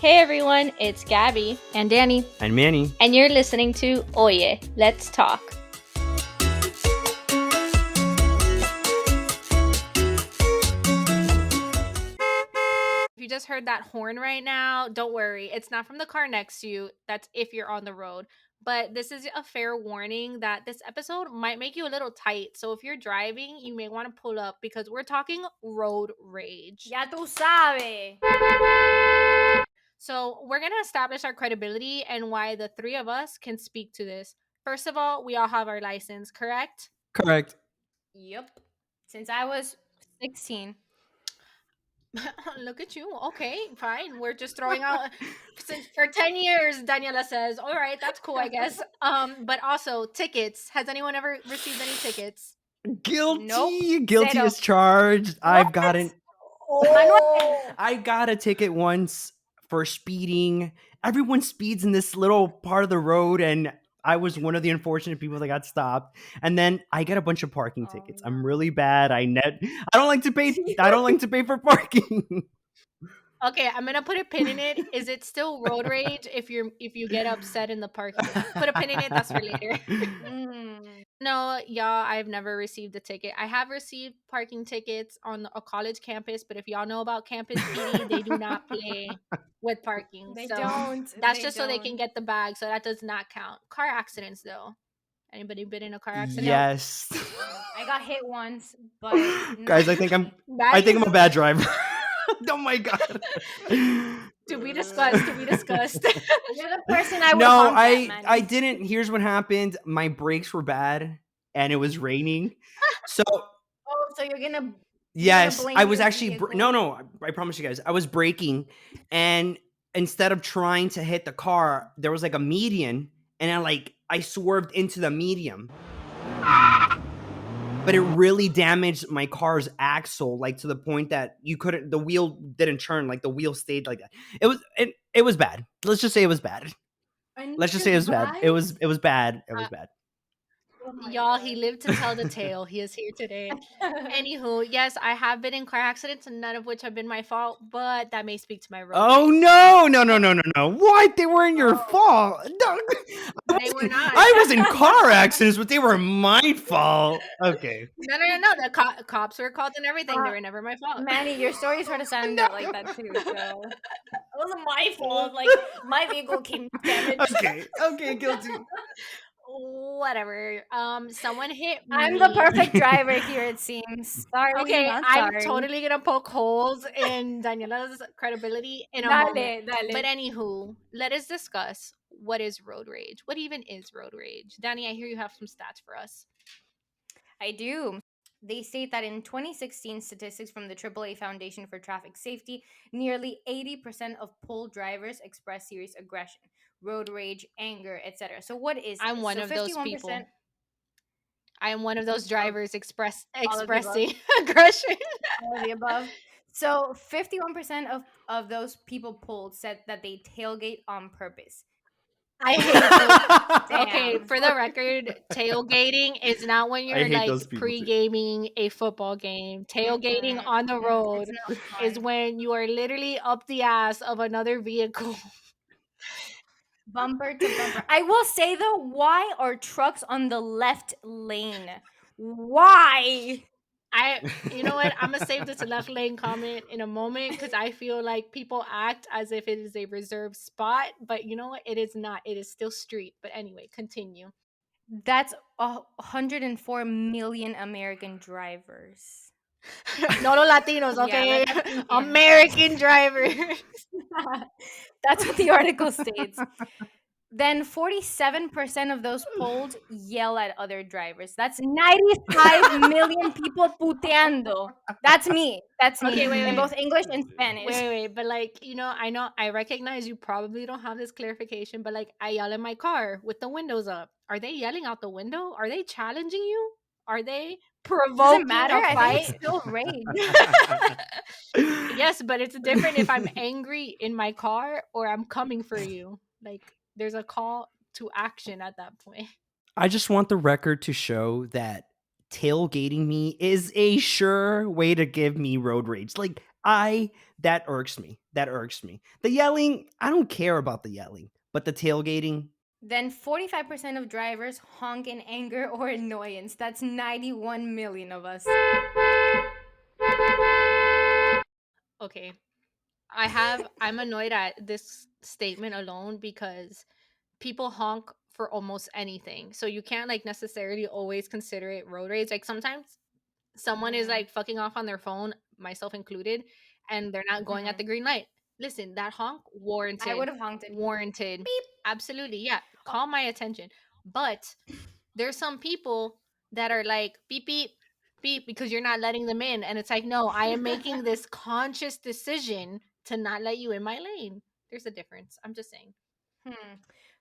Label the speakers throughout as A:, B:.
A: Hey everyone, it's Gabby
B: and Danny
C: and Manny,
A: and you're listening to Oye, Let's Talk.
B: If you just heard that horn right now, don't worry. It's not from the car next to you. That's if you're on the road. But this is a fair warning that this episode might make you a little tight. So if you're driving, you may want to pull up because we're talking road rage.
A: Ya tú sabes.
B: So we're going to establish our credibility and why the three of us can speak to this. First of all, we all have our license, correct?
C: Correct.
A: Yep. Since I was 16.
B: Look at you. Okay, fine. We're just throwing out since for 10 years, Daniela says. All right, that's cool, I guess. But also tickets. Has anyone ever received any tickets?
C: Guilty.
A: Nope.
C: Guilty
A: Zero.
C: as charged.
A: What?
C: I've gotten
A: Oh.
C: I got a ticket once for speeding. Everyone speeds in this little part of the road, and I was one of the unfortunate people that got stopped. And then I get a bunch of parking tickets.
A: No.
C: I'm really bad. I don't like to pay. I don't like to pay for parking.
B: Okay, I'm gonna put a pin in it. Is it still road rage if you get upset in the parking? Put a pin in it. That's for later. No, y'all, I've never received a ticket. I have received parking tickets on a college campus, but if y'all know about campus PD, they do not play with parking.
A: They
B: so
A: don't.
B: That's just so they can get the bag. So that does not count. Car accidents, though. Anybody been in a car accident?
C: Yes.
A: I got hit once, but
C: guys, I think I'm a bad driver. Oh my god.
B: To be discussed.
A: You're the person I would
C: No, I didn't. Here's what happened. My brakes were bad and it was raining. So
A: so you're gonna
C: yes, I was actually no, I promise you guys. I was braking, and instead of trying to hit the car, there was like a median, and I swerved into the medium. But it really damaged my car's axle, like to the point that the wheel didn't turn, like the wheel stayed like that. It was bad. Let's just say it was bad. Let's just say it was bad. It was bad. It was bad.
B: Oh y'all, he lived to tell the tale. He is here today. Anywho, yes, I have been in car accidents, none of which have been my fault, but that may speak to my road.
C: Oh no! What? They weren't your fault. No.
B: They were not.
C: I was in car accidents, but they were my fault. Okay.
B: No. The cops were called and everything. They were never my fault.
A: Manny, your story sort of sounded like that too. So it wasn't my fault. Like my vehicle came damaged.
C: Okay, guilty.
B: Whatever. Someone hit me.
A: I'm the perfect driver here, it seems. Sorry.
B: Okay,
A: I'm
B: sorry. Totally gonna poke holes in Daniela's credibility in a moment. But anywho, let us discuss what is road rage. What even is road rage? Danny, I hear you have some stats for us.
A: I do. They state that in 2016 statistics from the AAA Foundation for Traffic Safety, nearly 80% of pulled drivers express serious aggression, road rage, anger, etc. So what is
B: I'm one of those people. I am one of those drivers expressing aggression.
A: All of the above. So 51% of those people polled said that they tailgate on purpose.
B: I hate those. Okay, for the record, tailgating is not when you're like pre-gaming a football game. Tailgating on the road is when you are literally up the ass of another vehicle.
A: Bumper to bumper. I will say though, why are trucks on the left lane? Why?
B: You know what? I'm gonna save this left lane comment in a moment because I feel like people act as if it is a reserved spot, but you know what? It is not. It is still street. But anyway, continue.
A: That's 104 million American drivers.
B: No Latinos, okay? Yeah, American drivers.
A: That's what the article states. Then 47% of those polled yell at other drivers. That's 95 million people puteando. That's me.
B: Okay, wait.
A: In both English and Spanish.
B: Wait. But I recognize you probably don't have this clarification, but I yell in my car with the windows up. Are they yelling out the window? Are they challenging you? Are they provoking a fight?
A: I think it's still rage.
B: Yes, but it's different if I'm angry in my car or I'm coming for you. There's a call to action at that point.
C: I just want the record to show that tailgating me is a sure way to give me road rage. That irks me. That irks me. The yelling, I don't care about the yelling, but the tailgating.
A: Then 45% of drivers honk in anger or annoyance. That's 91 million of us.
B: Okay. I'm annoyed at this statement alone because people honk for almost anything. So you can't like necessarily always consider it road rage. Like sometimes someone is like fucking off on their phone, myself included, and they're not going at the green light. Listen, that honk
A: I
B: warranted.
A: would have honked it.
B: Warranted.
A: Beep.
B: Absolutely. Yeah. Call my attention. But there's some people that are like beep beep beep because you're not letting them in, and it's like, no, I am making this conscious decision to not let you in my lane. There's a difference. I'm just saying.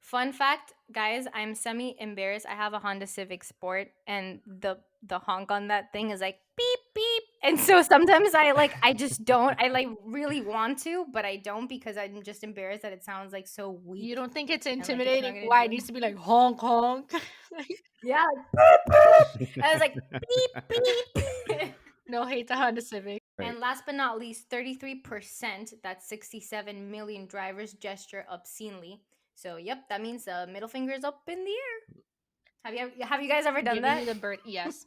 A: Fun fact, guys, I'm semi embarrassed. I have a Honda Civic Sport, and the honk on that thing is like beep beep. And so sometimes I just don't. I like really want to, but I don't because I'm just embarrassed that it sounds like so weak.
B: You don't think it's
A: and, like,
B: intimidating?
A: not gonna
B: Why
A: do
B: it needs to be like honk honk?
A: Yeah, like, beep, beep. And I was like beep beep.
B: No hate to Honda Civic.
C: Right.
A: And last but not least, 33%, that's 67 million drivers gesture obscenely. So, yep, that means the middle finger is up in the air. Have you guys ever done
B: Giving
A: that?
B: you the bird. Yes.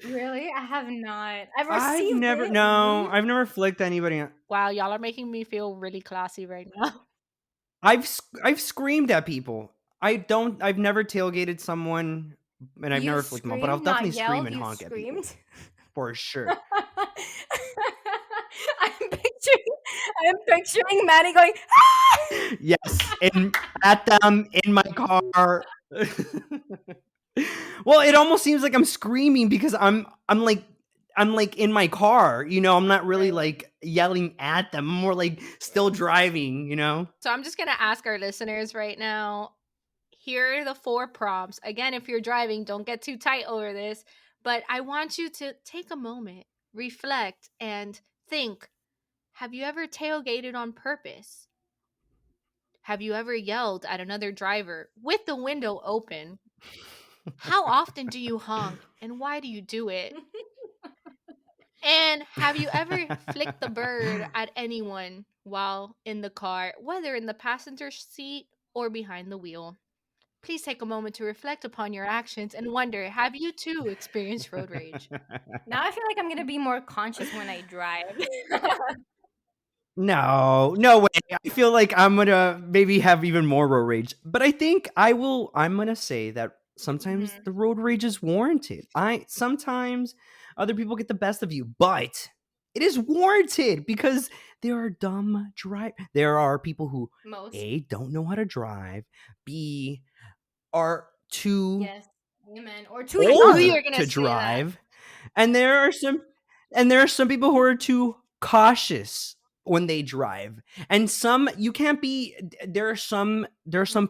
A: Really? I have not. I've
C: I've
A: received
C: never
A: it.
C: no, I've never flicked anybody.
B: Wow, y'all are making me feel really classy right now.
C: I've screamed at people. I've never tailgated someone, and I've
A: You
C: never flicked them off, but I'll
A: screamed,
C: definitely
A: not
C: scream
A: yelled.
C: and
A: You
C: honk at people
A: screamed.
C: for sure.
A: I'm picturing Maddie going. "Ah!"
C: Yes, and at them in my car. Well, it almost seems like I'm screaming because I'm like in my car, you know. I'm not really
A: Right.
C: like yelling at them. I'm more like still driving, you know.
B: So I'm just gonna ask our listeners right now. Here are the 4 prompts. Again, if you're driving, don't get too tight over this, but I want you to take a moment, reflect, and think. Have you ever tailgated on purpose? Have you ever yelled at another driver with the window open? How often do you honk and why do you do it? And have you ever flicked the bird at anyone while in the car, whether in the passenger seat or behind the wheel? Please take a moment to reflect upon your actions and wonder, have you too experienced road rage?
A: Now I feel like I'm gonna be more conscious when I drive.
C: No, no way. I feel like I'm gonna maybe have even more road rage, but I think I will. I'm gonna say that sometimes the road rage is warranted. Sometimes other people get the best of you, but it is warranted because there are dumb drive. There are people who
A: Most.
C: A, don't know how to drive, B, are too
A: Yes. Amen. Or too
B: I
C: old
B: knew
A: young.
B: you were gonna
C: to
B: say that.
C: drive, and there are some people who are too cautious when they drive, and some you can't be. There are some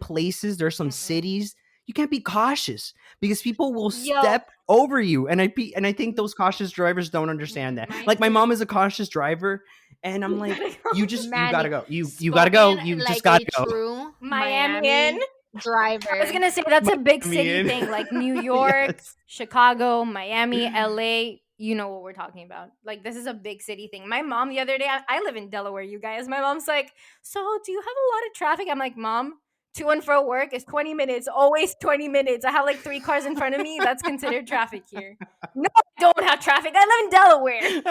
C: places, there are some cities you can't be cautious because people will
B: Yo,
C: step over you, and I think those cautious drivers don't understand that.
A: Mine
C: Like my mom
A: too.
C: is a cautious driver, and I'm like, you gotta
B: Manny,
C: go, you gotta go,
B: spoken
C: you just
B: like
C: gotta
B: a
C: go.
B: true
A: Miamian.
B: Miami
A: I was
B: driver.
A: gonna say that's a big city
C: Miamian.
A: thing, like New York,
C: Yes.
A: Chicago, Miami, LA. You know what we're talking about. Like this is a big city thing. My mom the other day, I live in Delaware, you guys. My mom's like, "So, do you have a lot of traffic?" I'm like, "Mom, to and fro work is 20 minutes, always 20 minutes. I have like 3 cars in front of me. That's considered traffic here." No, I don't have traffic. I live in Delaware.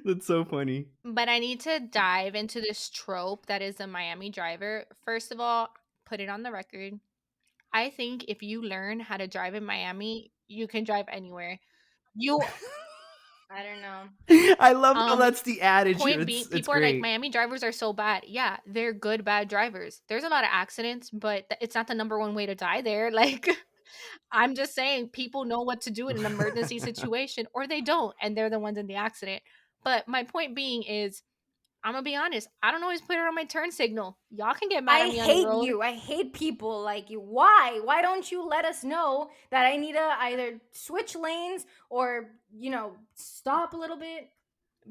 C: That's so funny.
B: But I need to dive into this trope that is a Miami driver. First of all, put it on the record. I think if you learn how to drive in Miami, you can drive anywhere. You
A: I don't know.
C: I love how that's the adage.
B: point being,
C: It's
B: people are like,
C: great.
B: Miami drivers are so bad. Yeah, they're good bad drivers. There's a lot of accidents, but it's not the number one way to die there. Like I'm just saying people know what to do in an emergency situation or they don't and they're the ones in the accident. But my point being is I'm gonna be honest. I don't always put it on my turn signal. Y'all can get mad
A: I
B: at me on the
A: hate
B: road.
A: you. I hate people like you. Why? Why don't you let us know that I need to either switch lanes or, stop a little bit?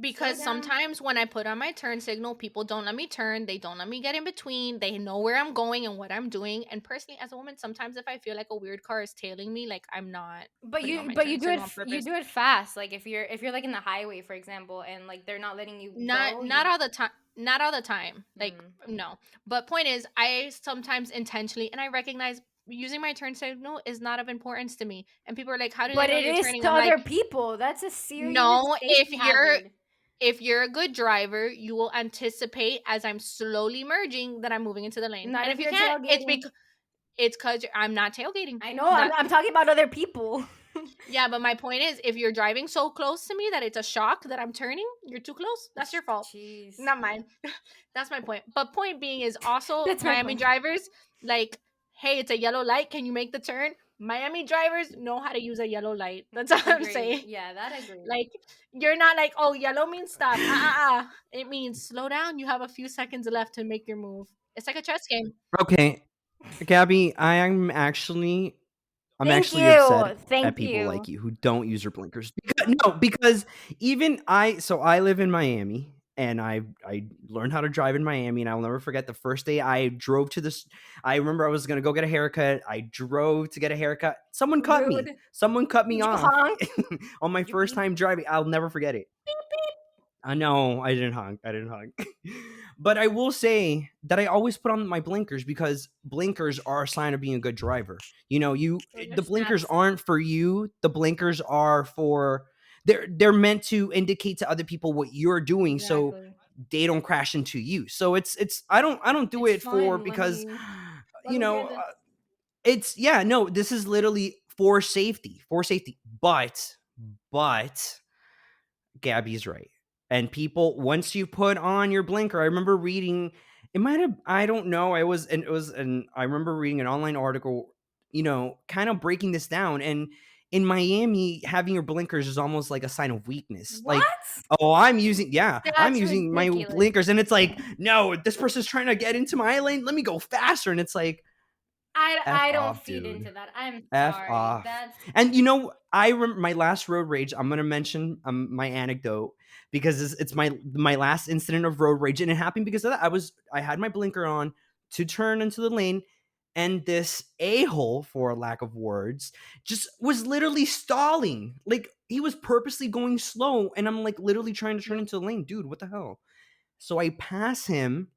B: because sometimes when I put on my turn signal, people don't let me turn. They don't let me get in between. They know where I'm going and what I'm doing. And personally, as a woman, sometimes if I feel like a weird car is tailing me, like I'm not putting on my turn signal on
A: you
B: purpose.
A: do it fast. Like if you're like in the highway, for example, and like they're not letting you go.
B: Not all the time. Not all the time. Like no. But point is, I sometimes intentionally, and I recognize using my turn signal is not of importance to me. And people are like, "How do they
A: But
B: know
A: it
B: you're
A: is
B: turning?"
A: to
B: I'm like,
A: other people. That's a serious
B: no.
A: safety hazard.
B: If you're a good driver, you will anticipate as I'm slowly merging that I'm moving into the lane.
A: Not
B: And
A: if
B: if you
A: you're
B: can't,
A: tailgating.
B: it's because I'm not tailgating.
A: I know. I'm talking about other people.
B: Yeah, but my point is, if you're driving so close to me that it's a shock that I'm turning, you're too close. That's your fault.
A: Jeez.
B: Not mine. That's my point. But point being is also
A: That's my
B: Miami
A: point.
B: drivers, like, hey, it's a yellow light. Can you make the turn? Miami drivers know how to use a yellow light. That's all I'm saying.
A: Yeah, that agrees.
B: Like, you're not like, oh, yellow means stop. It means slow down. You have a few seconds left to make your move. It's like a chess game.
C: Okay, Gabby, I'm
A: Thank
C: actually
A: you.
C: upset at
A: Thank
C: people
A: you.
C: like you who don't use your blinkers. Because even I live in Miami and I learned how to drive in Miami, and I'll never forget the first day I drove to this. I remember I was gonna go get a haircut. I drove to get a haircut. Someone cut me.
A: Rude.
C: Someone cut me
A: Did you
C: off
A: honk?
C: on my
A: Did you
C: first
A: beep?
C: time driving. I'll never forget it. I know I didn't honk. But I will say that I always put on my blinkers because blinkers are a sign of being a good driver. You know, the blinkers aren't for you. The blinkers are for they're meant to indicate to other people what you're doing so they don't crash into you. So it's I don't do it for because you know it's no, this is literally for safety. But Gabby's right. And people, once you put on your blinker, I remember reading, it might have, I don't know, I remember reading an online article, kind of breaking this down. And in Miami, having your blinkers is almost like a sign of weakness.
A: What?
C: Like, oh, I'm using my
A: ridiculous.
C: blinkers. And it's like, no, this person's trying to get into my lane. Let me go faster. And it's like,
A: I don't
C: off,
A: feed
C: dude.
A: into that. I'm
C: F
A: sorry.
C: off.
A: That's
C: And I remember my last road rage. I'm gonna mention my anecdote because it's my last incident of road rage, and it happened because of that. I had my blinker on to turn into the lane, and this a-hole, for lack of words, just was literally stalling. Like he was purposely going slow, and I'm like literally trying to turn into the lane, dude. What the hell? So I pass him,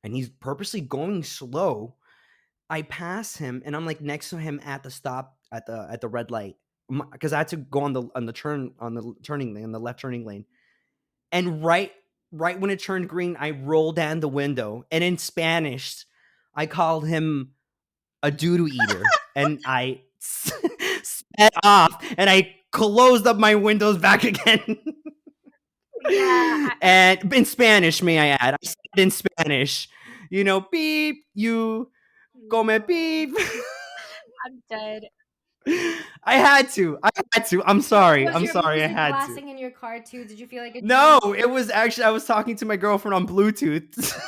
C: and he's purposely going slow. I pass him and I'm like next to him at the stop at the red light because I had to go on the turning lane, the left turning lane. And right when it turned green, I rolled down the window and in Spanish, I called him a doo-doo eater and I sped off and I closed up my windows back again.
B: Yeah.
C: And in Spanish, may I add? I said in Spanish, beep, you come beep.
B: I'm dead.
C: I had to. I'm sorry.
A: Was
C: I'm
A: your
C: sorry. I
A: music
C: had
A: blasting
C: to.
A: in your car too? Did you feel like a
C: No,
A: dream?
C: it was actually I was talking to my girlfriend on Bluetooth.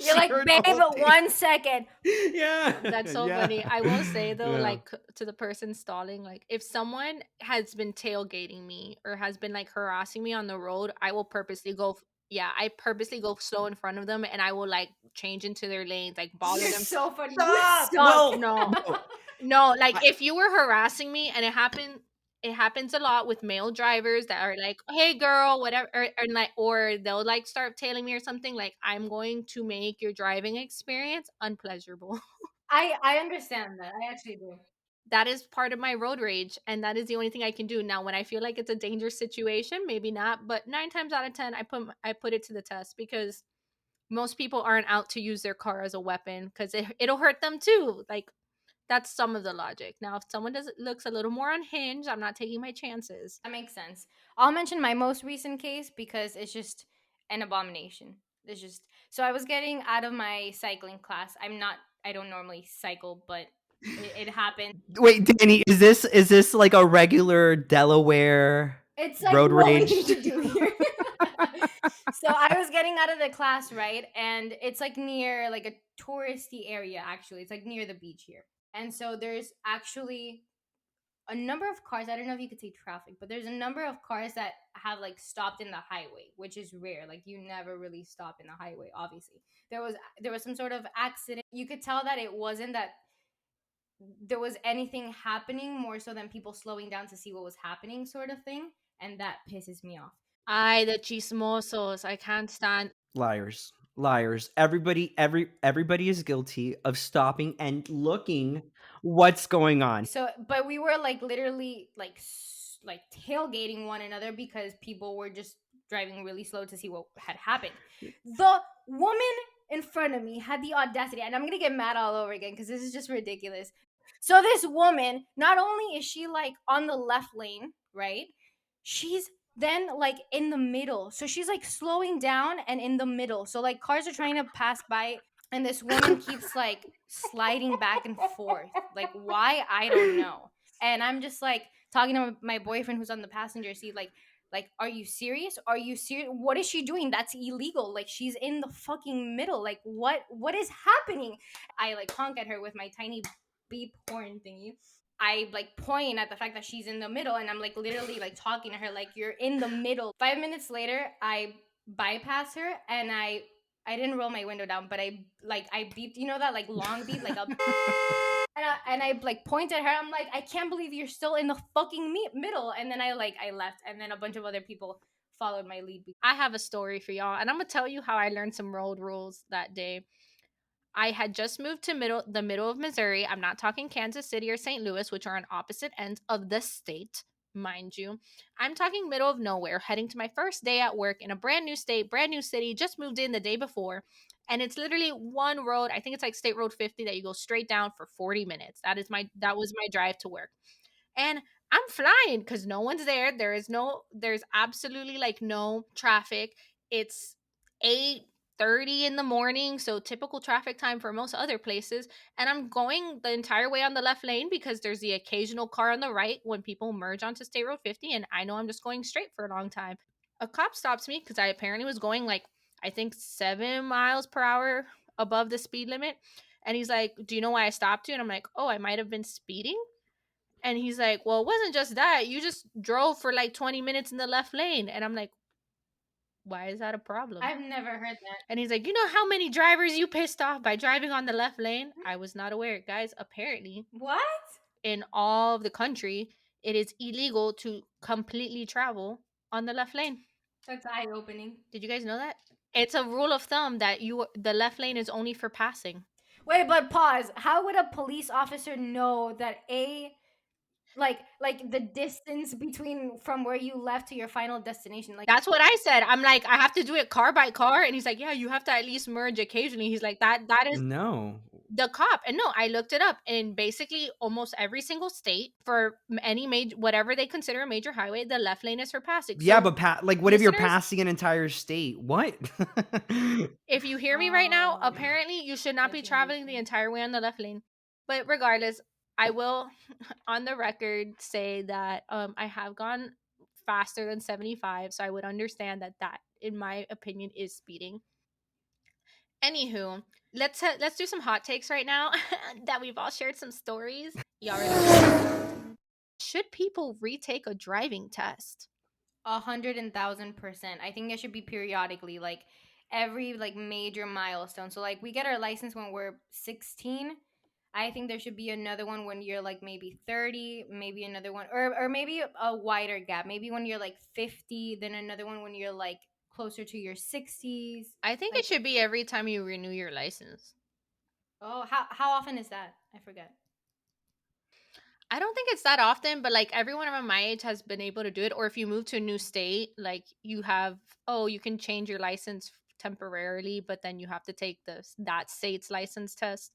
A: You're like, babe, 1 second.
C: Yeah.
B: That's so funny. I will say though, like to the person stalling, like if someone has been tailgating me or has been like harassing me on the road, I will purposely go. I purposely go slow in front of them, and I will like change into their lanes, like bother
A: You're
B: them.
A: so funny.
C: Stop.
A: You suck.
C: Well,
B: No, like if you were harassing me, and it happens a lot with male drivers that are like, "Hey, girl," whatever, or they'll like start tailing me or something. Like, I'm going to make your driving experience unpleasurable.
A: I understand that. I actually do.
B: That is part of my road rage, and that is the only thing I can do. Now, when I feel like it's a dangerous situation, maybe not, but 9 times out of 10 I put it to the test because most people aren't out to use their car as a weapon because it'll hurt them too. Like, that's some of the logic. Now, if someone looks a little more unhinged, I'm not taking my chances.
A: That makes sense. I'll mention my most recent case because it's just an abomination. It's just so I was getting out of my cycling class. I don't normally cycle, but it happened.
C: wait, Danny, is this like a regular Delaware
A: It's like
C: road
A: what we
C: rage?
A: need to do here. So I was getting out of the class, right? And it's like near like a touristy area actually. It's like near the beach here. And so there's actually a number of cars. I don't know if you could say traffic, but there's a number of cars that have like stopped in the highway, which is rare. Like you never really stop in the highway. Obviously, there was some sort of accident. You could tell that it wasn't that there was anything happening, more so than people slowing down to see what was happening, sort of thing, and that pisses me off.
B: Ay, the chismosos. I can't stand.
C: Liars. Liars. Everybody is guilty of stopping and looking what's going on.
A: So, but we were like literally like tailgating one another because people were just driving really slow to see what had happened. The woman in front of me had the audacity, and I'm gonna get mad all over again because this is just ridiculous. So this woman, not only is she like on the left lane, right? She's then like in the middle. So she's like slowing down and in the middle. So like cars are trying to pass by, and this woman keeps like sliding back and forth. Like why? I don't know. And I'm just like talking to my boyfriend who's on the passenger seat, like, are you serious? Are you serious? What is she doing? That's illegal. Like she's in the fucking middle. Like what is happening? I like honk at her with my tiny beep horn thingy. I like point at the fact that she's in the middle, and I'm like literally like talking to her like you're in the middle. 5 minutes later, I bypass her, and I didn't roll my window down, but I beeped, you know, that like long beep, like a and I like point at her. I'm like, I can't believe you're still in the fucking middle. And then I left, and then a bunch of other people followed my lead.
B: I have a story for y'all, and I'm gonna tell you how I learned some road rules that day. I had just moved to the middle of Missouri. I'm not talking Kansas City or St. Louis, which are on opposite ends of the state, mind you. I'm talking middle of nowhere, heading to my first day at work in a brand new state, brand new city, just moved in the day before. And it's literally one road. I think it's like State Road 50 that you go straight down for 40 minutes. That was my drive to work. And I'm flying because no one's there. There's absolutely like no traffic. It's 8:30 in the morning, so typical traffic time for most other places. And I'm going the entire way on the left lane because there's the occasional car on the right when people merge onto State Road 50, and I know I'm just going straight for a long time. A cop stops me because I apparently was going like, I think 7 miles per hour above the speed limit. And he's like, "Do you know why I stopped you?" And I'm like, "Oh, I might have been speeding." And he's like, "Well, it wasn't just that. You just drove for like 20 minutes in the left lane." And I'm like, "Why is that a problem?"
A: I've never heard that.
B: And he's like, "You know how many drivers you pissed off by driving on the left lane?" I was not aware. Guys, apparently,
A: What?
B: in all of the country, it is illegal to completely travel on the left lane.
A: That's eye opening.
B: Did you guys know that? It's a rule of thumb that the left lane is only for passing.
A: Wait, but pause. How would a police officer know that like the distance between from where you left to your final destination? Like
B: That's what I said. I'm like, I have to do it car by car. And he's like, "Yeah, you have to at least merge occasionally." He's like, that is
C: No.
B: the cop. And no, I looked it up. In basically almost every single state, for any major, whatever they consider a major highway, the left lane is for passing.
C: Yeah,
B: So,
C: but like, what if you're
B: listeners,
C: passing an entire state? What?
B: if you hear me right now,
A: Oh,
B: apparently you should not be
A: that's
B: traveling the
A: interesting.
B: entire way on the left lane. But regardless, I will, on the record, say that I have gone faster than 75, so I would understand that, in my opinion, is speeding. Anywho, let's do some hot takes right now that we've all shared some stories. Y'all ready? Should people retake a driving test?
A: 100,000%. I think it should be periodically, like every like major milestone. So like we get our license when we're 16. I think there should be another one when you're like maybe 30, maybe another one, or maybe a wider gap. Maybe when you're like 50, then another one when you're like closer to your 60s.
B: I think
A: Like,
B: it should be every time you renew your license.
A: oh, how often is that? I forget.
B: I don't think it's that often, but like everyone around my age has been able to do it. Or if you move to a new state, like you can change your license temporarily, but then you have to take that state's license test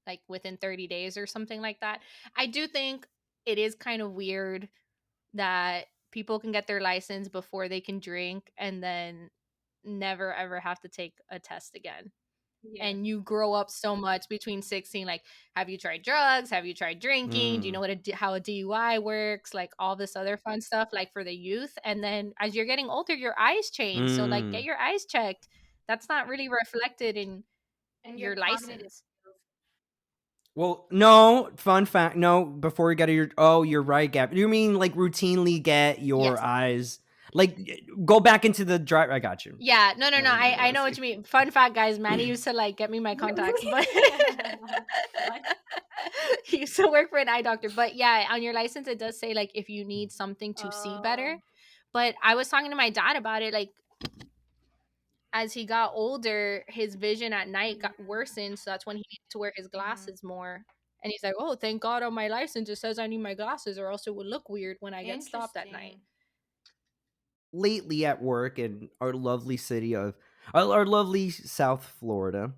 B: like within 30 days or something like that. I do think it is kind of weird that people can get their license before they can drink and then never ever have to take a test again.
A: Yeah.
B: And you grow up so much between 16, like, have you tried drugs, have you tried drinking, do you know how a DUI works, like all this other fun stuff, like for the youth. And then as you're getting older, your eyes change, so like get your eyes checked. That's not really reflected in
A: And your
B: your
A: cognitive
B: license.
A: skills.
C: Well, no, fun fact. No, before you get to your, oh, you're right, Gab. You mean like routinely get your
B: Yes.
C: eyes, like go back into the drive. I got you.
B: Yeah, no,
C: Never mind what I
B: I
C: was
B: know what
C: saying.
B: you mean. Fun fact, guys, Manny used to like get me my contacts, but
A: What?
B: he used to work for an eye doctor. But yeah, on your license it does say like if you need something to see better.
A: Oh,
B: But I was talking to my dad about it, like as he got older, his vision at night got worsened, so that's when he needed to wear his
A: mhm.
B: glasses more. And he's like, "Oh, thank God on my license it says I need my glasses, or else it would look weird when I get stopped at night."
A: Interesting.
C: Lately at work in our lovely city of our lovely South Florida,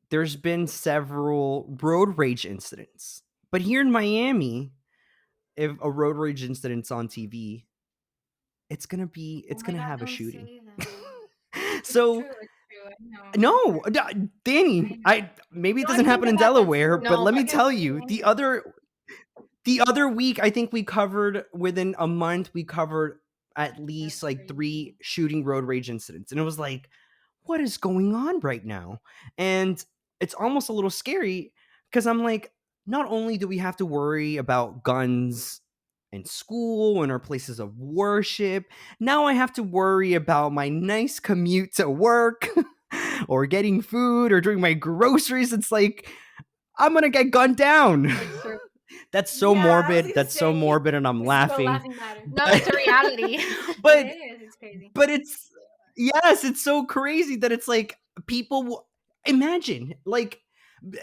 C: there's been several road rage incidents. But here in Miami, if a road rage incident's on TV,
A: Oh
C: it's
A: my
C: gonna
A: God,
C: have a
A: don't
C: shooting.
A: say that. It's
C: So
A: true. It's true. I know.
C: no,
A: I
C: Danny,
A: know.
C: I maybe it doesn't
A: Don't think
C: happen in
A: about that
C: Delaware,
A: soon.
C: but
B: No,
C: let
B: but
C: me
A: It gets
C: tell
A: really
C: you,
A: angry.
C: the other week, I think we covered within a month, we covered at least
A: That's
C: like
A: crazy.
C: 3 shooting road rage incidents. And it was like, what is going on right now? And it's almost a little scary because I'm like, not only do we have to worry about guns in school and our places of worship, now I have to worry about my nice commute to work or getting food or doing my groceries. It's like, I'm gonna get gunned down.
B: it's true.
C: That's so
A: Yeah, I was
C: morbid.
A: gonna
C: That's so
A: say
C: morbid, and I'm
A: this is the
C: laughing.
A: laughing matter.
B: No,
C: But
B: it's a reality.
A: It
C: but
A: is. It's crazy.
C: but it's yes, it's so crazy that it's like people imagine like,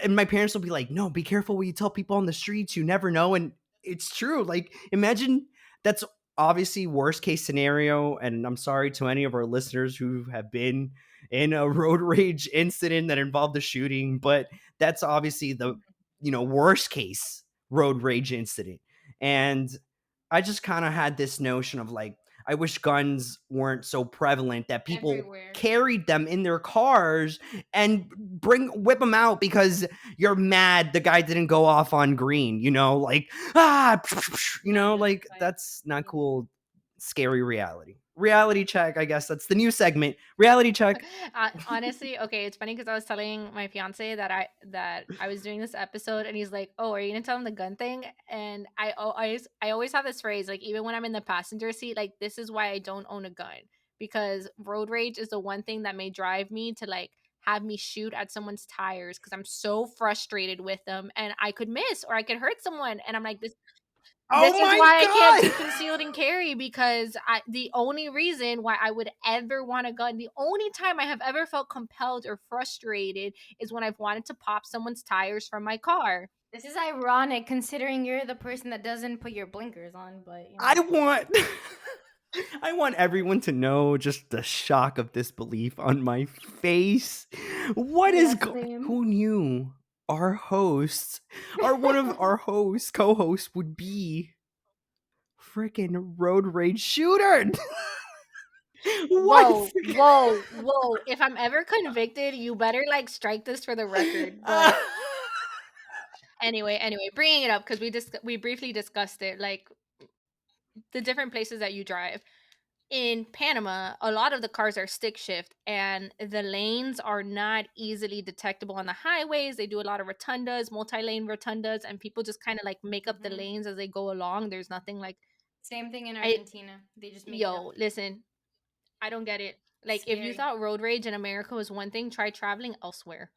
C: and my parents will be like, no, be careful what you tell people on the streets, you never know. And it's true. Like, imagine that's obviously worst case scenario. And I'm sorry to any of our listeners who have been in a road rage incident that involved a shooting, but that's obviously the worst case road rage incident. And I just kind of had this notion of like, I wish guns weren't so prevalent that people
A: Everywhere.
C: carried them in their cars and whip them out because you're mad the guy didn't go off on green, like,
A: Not
C: like
A: justified.
C: that's not cool. Scary reality check. I guess that's the new segment, reality check.
B: Honestly, okay, it's funny because I was telling my fiance that I was doing this episode, and he's like, "Oh, are you gonna tell him the gun thing?" And I always have this phrase, like even when I'm in the passenger seat, like this is why I don't own a gun, because road rage is the one thing that may drive me to like have me shoot at someone's tires because I'm so frustrated with them, and I could miss or I could hurt someone, and I'm like, this
C: Oh
B: is
C: my
B: why I can't do
C: god.
B: concealed and carry, because the only reason why I would ever want a gun, the only time I have ever felt compelled or frustrated is when I've wanted to pop someone's tires from my car.
A: This is ironic considering you're the person that doesn't put your blinkers on, but
C: I want I want everyone to know just the shock of disbelief on my face. What is
A: yeah, same.
C: who knew our hosts, our one of our hosts, co-hosts would be freaking road rage shooter? What?
B: Whoa, whoa, whoa. If I'm ever convicted, you better like strike this for the record. But anyway, bringing it up because we briefly discussed it, like the different places that you drive. In Panama, a lot of the cars are stick shift and the lanes are not easily detectable on the highways. They do a lot of rotundas, multi-lane rotundas, and people just kind of like make up the
A: Mhm.
B: lanes as they go along. There's nothing like
A: Same thing in
B: I
A: Argentina. They just make it up.
B: yo, listen, I don't get it.
A: It's
B: Like if you
A: scary.
B: thought road rage in America was one thing, try traveling elsewhere.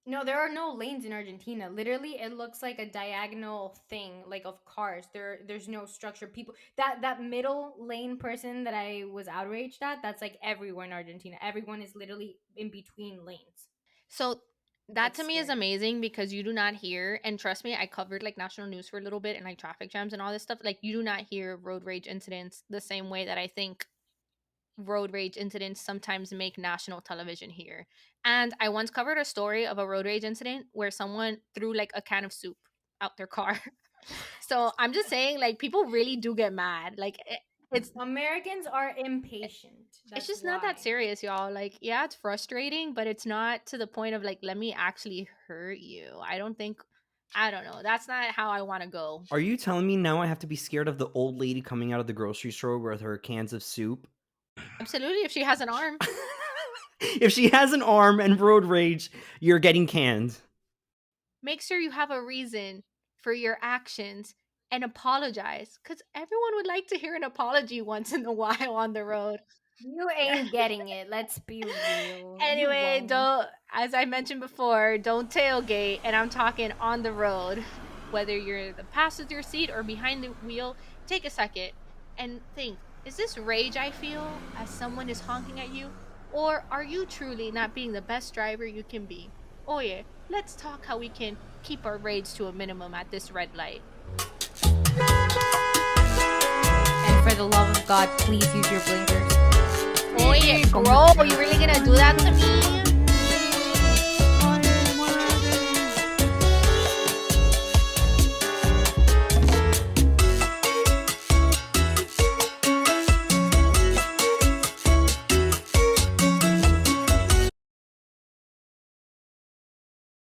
A: No, there are no lanes in Argentina. Literally, it looks like a diagonal thing, like of cars. There's no structure. People that middle lane person that I was outraged at, that's like everywhere in Argentina. Everyone is literally in between lanes.
B: So that
A: It's
B: to me is
A: scary.
B: amazing because you do not hear, and trust me, I covered like national news for a little bit and like traffic jams and all this stuff. Like you do not hear road rage incidents the same way that I think road rage incidents sometimes make national television here. And I once covered a story of a road rage incident where someone threw like a can of soup out their car. So I'm just saying, like, people really do get mad. Like, it's
A: Americans are impatient.
B: it's
A: That's
B: just not that
A: why.
B: serious, y'all. Like, yeah, it's frustrating, but it's not to the point of like, let me actually hurt you. I don't know. That's not how I want to go.
C: Are you telling me now I have to be scared of the old lady coming out of the grocery store with her cans of soup?
B: Absolutely, if she has an arm.
C: If she has an arm and road rage, you're getting canned.
B: make sure you have a reason for your actions and apologize, because everyone would like to hear an apology once in a while on the road.
A: You ain't getting it. Let's be real.
B: Anyway, don't, as I mentioned before, don't tailgate, and I'm talking on the road. Whether you're the passenger seat or behind the wheel, take a second and think, is this rage I feel as someone is honking at you? Or are you truly not being the best driver you can be? Oh yeah, let's talk how we can keep our rage to a minimum at this red light.
A: And for the love of God, please use your blinkers.
B: Oh yeah, bro, you really gonna do that to me?